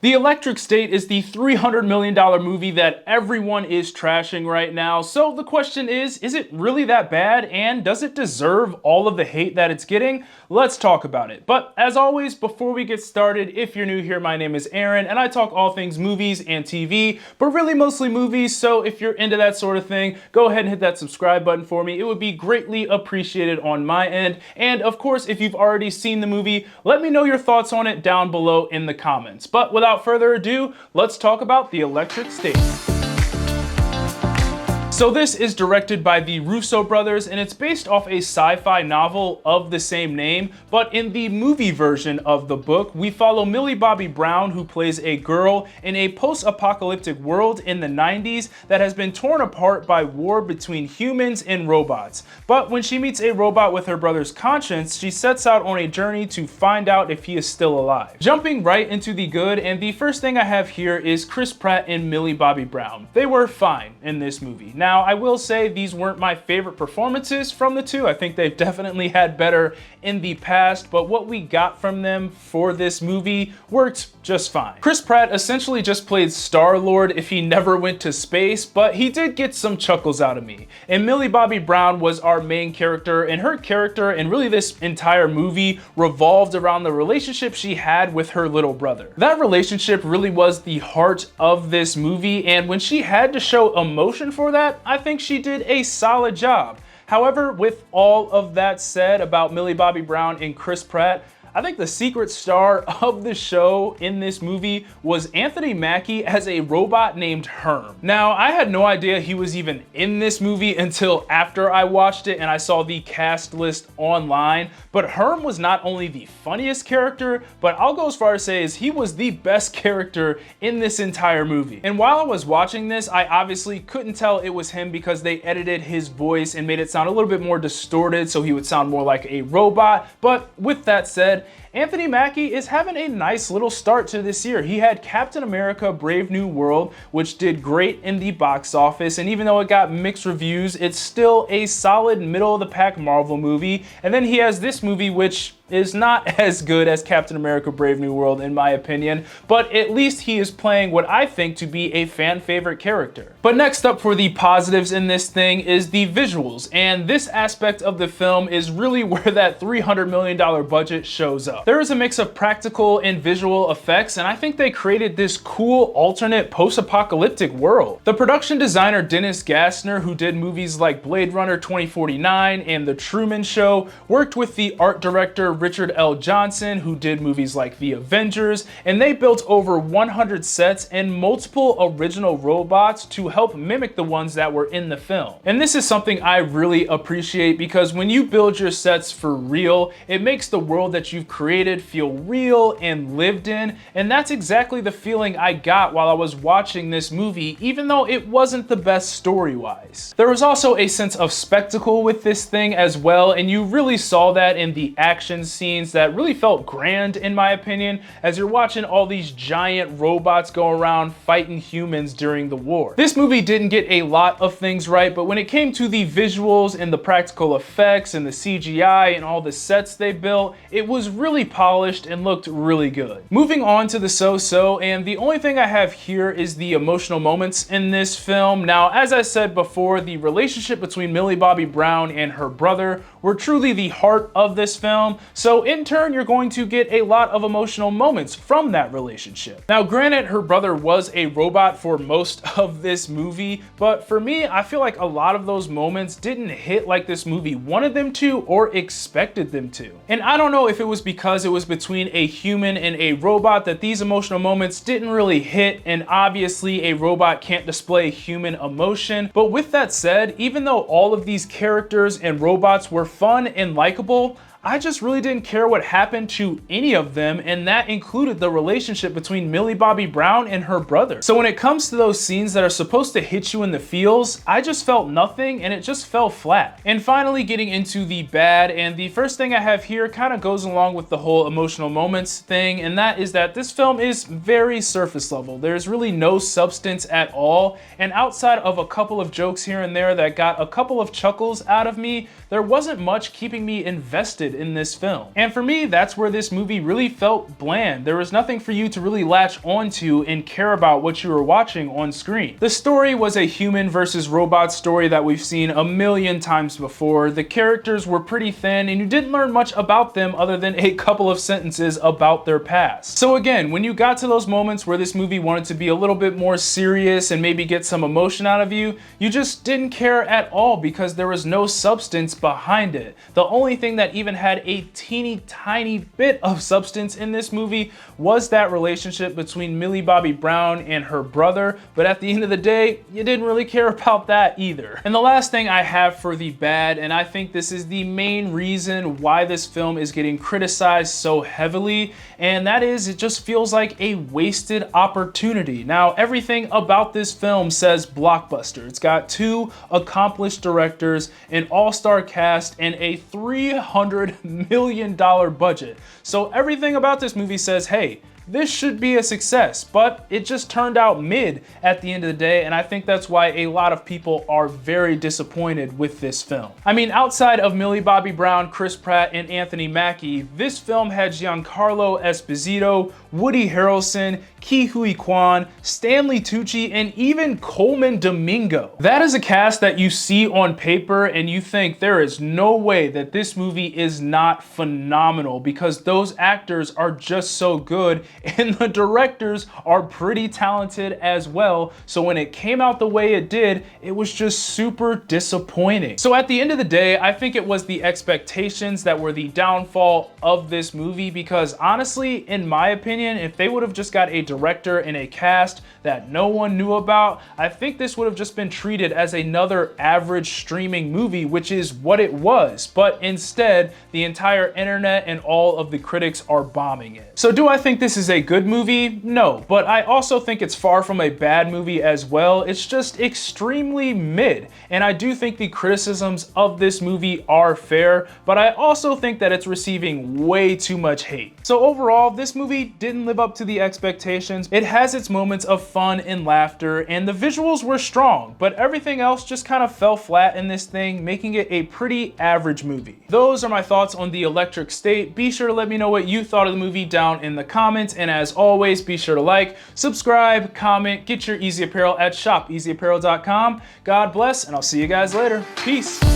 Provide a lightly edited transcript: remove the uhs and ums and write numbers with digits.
The Electric State is the $300 million movie that everyone is trashing right now. So the question is it really that bad, and does it deserve all of the hate that it's getting? Let's talk about it. But as always, before we get started, if you're new here, my name is Aaron and I talk all things movies and TV, but really mostly movies. So if you're into that sort of thing, go ahead and hit that subscribe button for me. It would be greatly appreciated on my end. And of course, if you've already seen the movie, let me know your thoughts on it down below in the comments. But without further ado, let's talk about The Electric State. So this is directed by the Russo brothers, and it's based off a sci-fi novel of the same name, but in the movie version of the book, we follow Millie Bobby Brown, who plays a girl in a post-apocalyptic world in the 90s that has been torn apart by war between humans and robots. But when she meets a robot with her brother's conscience, she sets out on a journey to find out if he is still alive. Jumping right into the good, and the first thing I have here is Chris Pratt and Millie Bobby Brown. They were fine in this movie. Now, I will say these weren't my favorite performances from the two. I think they've definitely had better in the past, but what we got from them for this movie worked just fine. Chris Pratt essentially just played Star-Lord if he never went to space, but he did get some chuckles out of me. And Millie Bobby Brown was our main character, and her character and really this entire movie revolved around the relationship she had with her little brother. That relationship really was the heart of this movie, and when she had to show emotion for that, I think she did a solid job. However, with all of that said about Millie Bobby Brown and Chris Pratt, I think the secret star of the show in this movie was Anthony Mackie as a robot named Herm. Now, I had no idea he was even in this movie until after I watched it and I saw the cast list online, but Herm was not only the funniest character, but I'll go as far as say he was the best character in this entire movie. And while I was watching this, I obviously couldn't tell it was him because they edited his voice and made it sound a little bit more distorted so he would sound more like a robot. But with that said, Anthony Mackie is having a nice little start to this year. He had Captain America: Brave New World, which did great in the box office, and even though it got mixed reviews, it's still a solid middle-of-the-pack Marvel movie. And then he has this movie, which is not as good as Captain America: Brave New World in my opinion, but at least he is playing what I think to be a fan favorite character. But next up for the positives in this thing is the visuals, and this aspect of the film is really where that $300 million budget shows up. There is a mix of practical and visual effects, and I think they created this cool alternate post-apocalyptic world. The production designer Dennis Gassner, who did movies like Blade Runner 2049 and The Truman Show, worked with the art director Richard L. Johnson, who did movies like The Avengers, and they built over 100 sets and multiple original robots to help mimic the ones that were in the film. And this is something I really appreciate because when you build your sets for real, it makes the world that you've created feel real and lived in, and that's exactly the feeling I got while I was watching this movie, even though it wasn't the best story-wise. There was also a sense of spectacle with this thing as well, and you really saw that in the action scenes that really felt grand in my opinion, as you're watching all these giant robots go around fighting humans during the war. This movie didn't get a lot of things right, but when it came to the visuals and the practical effects and the CGI and all the sets they built, it was really polished and looked really good. Moving on to the so-so, and the only thing I have here is the emotional moments in this film. Now, as I said before, the relationship between Millie Bobby Brown and her brother were truly the heart of this film, so in turn, you're going to get a lot of emotional moments from that relationship. Now, granted, her brother was a robot for most of this movie, but for me, I feel like a lot of those moments didn't hit like this movie wanted them to or expected them to. And I don't know if it was because it was between a human and a robot that these emotional moments didn't really hit, and obviously a robot can't display human emotion. But with that said, even though all of these characters and robots were fun and likable, I just really didn't care what happened to any of them, and that included the relationship between Millie Bobby Brown and her brother. So when it comes to those scenes that are supposed to hit you in the feels, I just felt nothing and it just fell flat. And finally, getting into the bad, and the first thing I have here kind of goes along with the whole emotional moments thing, and that is that this film is very surface level. There's really no substance at all, and outside of a couple of jokes here and there that got a couple of chuckles out of me, there wasn't much keeping me invested wasted in this film. And for me, that's where this movie really felt bland. There was nothing for you to really latch onto and care about what you were watching on screen. The story was a human versus robot story that we've seen a million times before. The characters were pretty thin and you didn't learn much about them other than a couple of sentences about their past. So again, when you got to those moments where this movie wanted to be a little bit more serious and maybe get some emotion out of you, you just didn't care at all because there was no substance behind it. The only thing that even had a teeny tiny bit of substance in this movie was that relationship between Millie Bobby Brown and her brother, but at the end of the day, you didn't really care about that either. And the last thing I have for the bad, and I think this is the main reason why this film is getting criticized so heavily, and that is it just feels like a wasted opportunity. Now, everything about this film says blockbuster. It's got 2 accomplished directors, an all-star cast, and a $300 million budget. So everything about this movie says, hey, this should be a success, but it just turned out mid at the end of the day, and I think that's why a lot of people are very disappointed with this film. I mean, outside of Millie Bobby Brown, Chris Pratt, and Anthony Mackie, this film had Giancarlo Esposito, Woody Harrelson, Ke Huy Quan, Stanley Tucci, and even Coleman Domingo. That is a cast that you see on paper and you think there is no way that this movie is not phenomenal because those actors are just so good and the directors are pretty talented as well. So when it came out the way it did, it was just super disappointing. So at the end of the day, I think it was the expectations that were the downfall of this movie because honestly, in my opinion, if they would have just got a director and a cast that no one knew about, I think this would have just been treated as another average streaming movie, which is what it was. But instead, the entire internet and all of the critics are bombing it. So do I think this is a good movie? No, but I also think it's far from a bad movie as well. It's just extremely mid. And I do think the criticisms of this movie are fair, but I also think that it's receiving way too much hate. So overall, this movie didn't live up to the expectations. It has its moments of fun and laughter, and the visuals were strong, but everything else just kind of fell flat in this thing, making it a pretty average movie. Those are my thoughts on The Electric State. Be sure to let me know what you thought of the movie down in the comments, and as always, be sure to like, subscribe, comment, get your Eazy Apparel at shopeasyapparel.com. God bless, and I'll see you guys later. Peace.